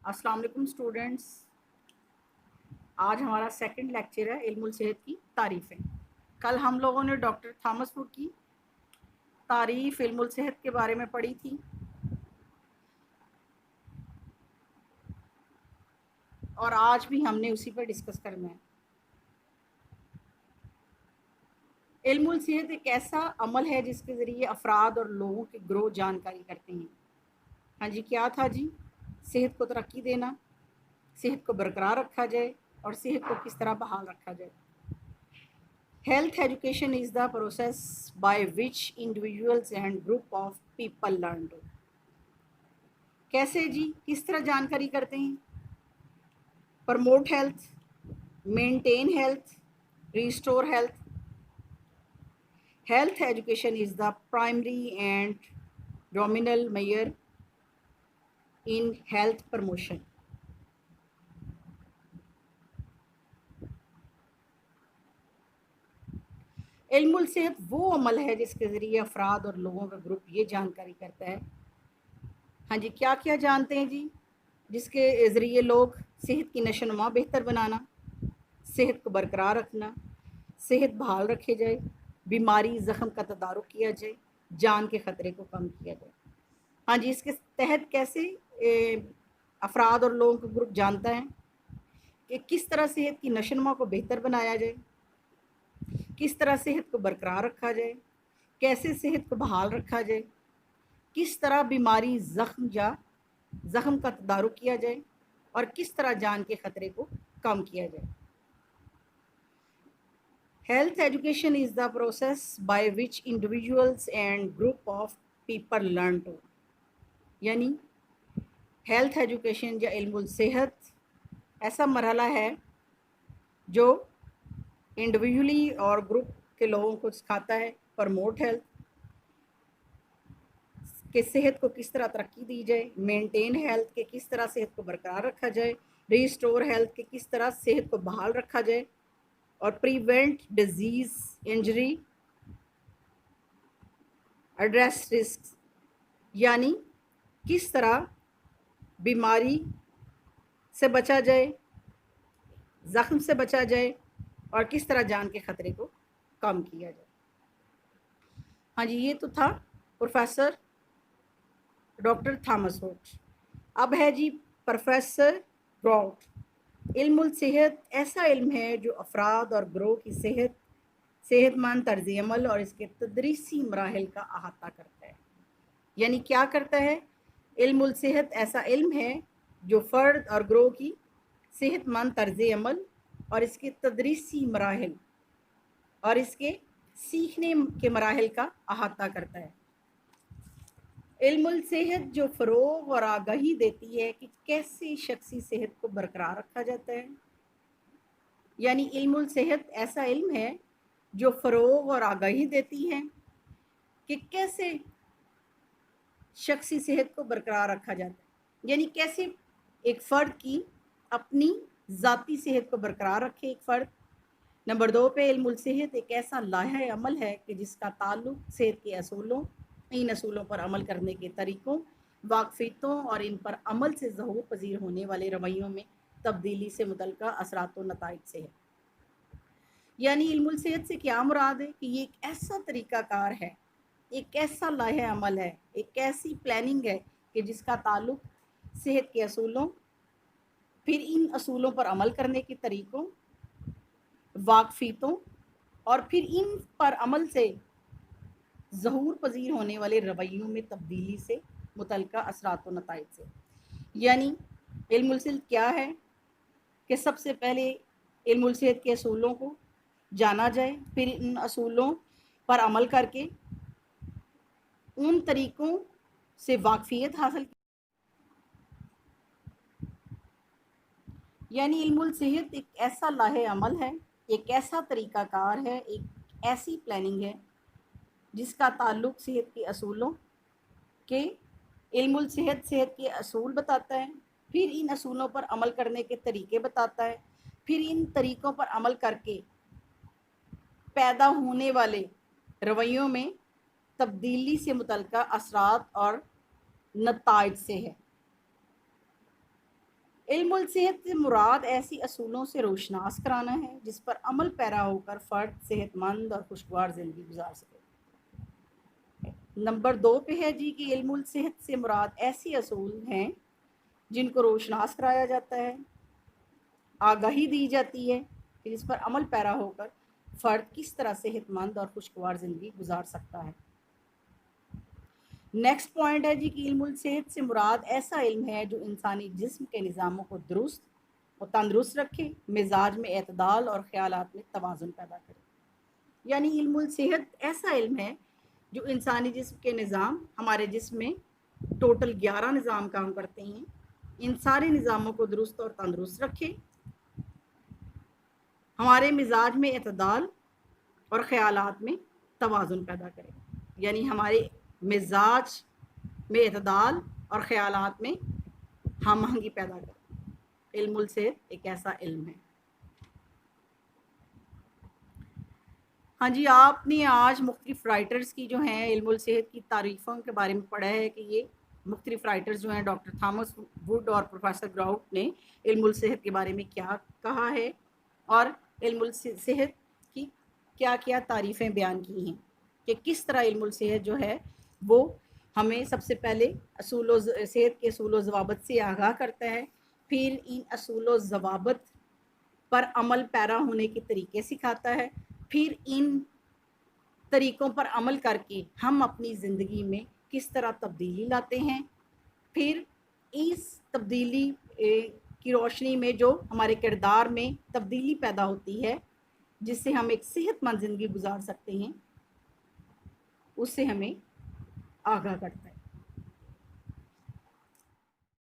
अस्सलाम वालेकुम स्टूडेंट्स। आज हमारा सेकंड लेक्चर है इल्मुल सेहत की तारीफ़ें। कल हम लोगों ने डॉक्टर थॉमस वुड की तारीफ़ इल्मुल सेहत के बारे में पढ़ी थी और आज भी हमने उसी पर डिस्कस करना है। इल्मुल सेहत एक ऐसा अमल है जिसके ज़रिए अफराद और लोगों के ग्रोह जानकारी करते हैं। हाँ जी, क्या था जी? सेहत को तरक्की देना, सेहत को बरकरार रखा जाए और सेहत को किस तरह बहाल रखा जाए। Health education is the process by which individuals and group of people learn to। कैसे जी? किस तरह जानकारी करते हैं? Promote health, maintain health, restore health. Health education is the primary and dominant measure in health promotion। इल्मुल सेहत वो अमल है जिसके ज़रिए अफराद और लोगों का ग्रुप ये जानकारी करता है। हाँ जी, क्या क्या जानते हैं जी? जिसके ज़रिए लोग सेहत की नशोनुमा बेहतर बनाना, सेहत को बरकरार रखना, सेहत बहाल रखे जाए, बीमारी ज़ख़म का तदारुक किया जाए, जान के ख़तरे को कम किया जाए। हाँ जी, इसके तहत कैसे अफराद और लोगों का ग्रुप जानता है कि किस तरह सेहत की नशोनुमा को बेहतर बनाया जाए, किस तरह सेहत को बरकरार रखा जाए, कैसे सेहत को बहाल रखा जाए, किस तरह बीमारी ज़ख़म का तदारुक किया जाए और किस तरह जान के ख़तरे को कम किया जाए। Health education is the process by which individuals and group of people learn to। यानी हेल्थ एजुकेशन या इल्मुल सेहत ऐसा मरहला है जो इंडिविजुअली और ग्रुप के लोगों को सिखाता है प्रमोट हेल्थ, कि सेहत को किस तरह तरक्की दी जाए, मेंटेन हेल्थ के किस तरह सेहत को बरकरार रखा जाए, रिस्टोर हेल्थ के किस तरह सेहत को बहाल रखा जाए और prevent disease injury, address risk, यानी किस तरह बीमारी से बचा जाए, ज़ख्म से बचा जाए और किस तरह जान के ख़तरे को कम किया जाए। हाँ जी, ये तो था प्रोफेसर डॉक्टर थॉमस वुड। अब है जी प्रोफेसर ब्राउट। इल्मुल सेहत ऐसा इल्म है जो अफराद और ग्रोह की सेहतमंद तर्ज अमल और इसके तदरीसी मराहिल का अहाता करता है। यानी क्या करता है? इल्मुल सेहत ऐसा इल्म है जो फ़र्द और ग्रोह की सेहतमंद तर्ज अमल और इसके तदरीसी मराहिल और इसके सीखने के मराहिल का अहाता करता है। इल्मुल सेहत जो फ़रोग़ और आगाही देती है कि कैसे शख्सी सेहत को बरकरार रखा जाता है। यानी इल्मुल सेहत ऐसा इल्म है जो फ़रोग़ और आगाही देती है कि कैसे शख्सी सेहत को बरकरार रखा जाता है। यानी कैसे एक फ़र्द की अपनी ज़ाती सेहत को बरकरार रखे एक फ़र्द। नंबर 2 पे इल्मुल सेहत एक ऐसा लाहे अमल है कि जिसका ताल्लुक़ सेहत के असूलों, इन असूलों पर अमल करने के तरीक़ों, वाक़फ़ियतों और इन पर अमल से ज़हूर पज़ीर होने वाले रवैयों में तब्दीली से मुतल्लिक़ा असरात व नताइज से है। यानी इल्मुल सेहत से क्या मुराद है कि ये एक ऐसा तरीक़ाकार है, एक ऐसा लाहे अमल है, एक ऐसी प्लानिंग है कि जिसका ताल्लुक़ सेहत के असूलों, फिर इन असूलों पर अमल करने के तरीक़ों, वाक़फ़ियतों और फिर इन पर अमल से ज़हूर पज़ीर होने वाले रवैयों में तब्दीली से मुतल्लिक़ा असरात व नताइज से। यानी इल्मुल सेहत क्या है कि सबसे पहले इल्मुल सेहत के असूलों को जाना जाए, फिर इन असूलों पर अमल करके उन तरीक़ों से वाक़फ़ियत हासिल। यानी इल्मुल सेहत एक ऐसा लाहे अमल है, एक ऐसा तरीक़ाकार है, एक ऐसी प्लानिंग है जिसका ताल्लुक़ सेहत के असूलों के इल्मुल सेहत के असूल बताता है, फिर इन असूलों पर अमल करने के तरीक़े बताता है, फिर इन तरीक़ों पर अमल करके पैदा होने वाले रवैयों में तब्दीली से मुतल्लिक़ा असरात और नताइज से है। علم सेहत से मुराद ऐसी असूलों से रोशनास कराना है जिस पर अमल पैरा होकर फ़र्द सेहतमंद और खुशगवार ज़िंदगी गुजार सके। नंबर 2 पे है जी कि इल्मुल सेहत से मुराद ऐसी असूल हैं जिनको रोशनास कराया जाता है, आगाही दी जाती है कि जिस पर अमल पैरा होकर फ़र्द किस तरह सेहतमंद और खुशगवार ज़िंदगी गुजार सकता है। नेक्स्ट पॉइंट है जी कि इल्मुल सेहत से मुराद ऐसा इल्म है जो इंसानी जिस्म के निज़ामों को दुरुस्त और तंदुरुस्त रखे, मिजाज में एतदाल और ख्यालात में तवाज़ुन पैदा करे। यानी इल्मुल सेहत ऐसा इल्म है जो इंसानी जिस्म के निज़ाम, हमारे जिस्म में टोटल 11 निज़ाम काम करते हैं, इन सारे निज़ामों को दुरुस्त और तंदुरुस्त रखे, हमारे मिजाज में एतदाल और ख़यालात में तवाज़ुन पैदा करे। यानी हमारे मिजाज में एतदाल और ख़यालात में हम आहंगी पैदा करे। इल्मुल सेहत एक ऐसा इल्म है। हाँ जी, आपने आज मुख्तलिफ़ राइटर्स की जो हैं इल्मुल सेहत की तारीफ़ों के बारे में पढ़ा है कि ये मुख्तलिफ़ राइटर्स जो हैं डॉक्टर थॉमस वुड और प्रोफेसर ग्राउट ने इल्मुल सेहत के बारे में क्या कहा है और इल्मुल सेहत की क्या क्या तारीफ़ें बयान की हैं कि किस तरह इल्मुल सेहत जो है वो हमें सबसे पहले असूल सेहत के असूल ज़वाबत से आगाह करता है, फिर इन असूल ज़वाबत पर अमल पैरा होने के तरीके सिखाता है, फिर इन तरीक़ों पर अमल करके हम अपनी ज़िंदगी में किस तरह तब्दीली लाते हैं, फिर इस तब्दीली की रोशनी में जो हमारे किरदार में तब्दीली पैदा होती है जिससे हम एक सेहतमंद ज़िंदगी गुजार सकते हैं, उससे हमें आगाह करता है।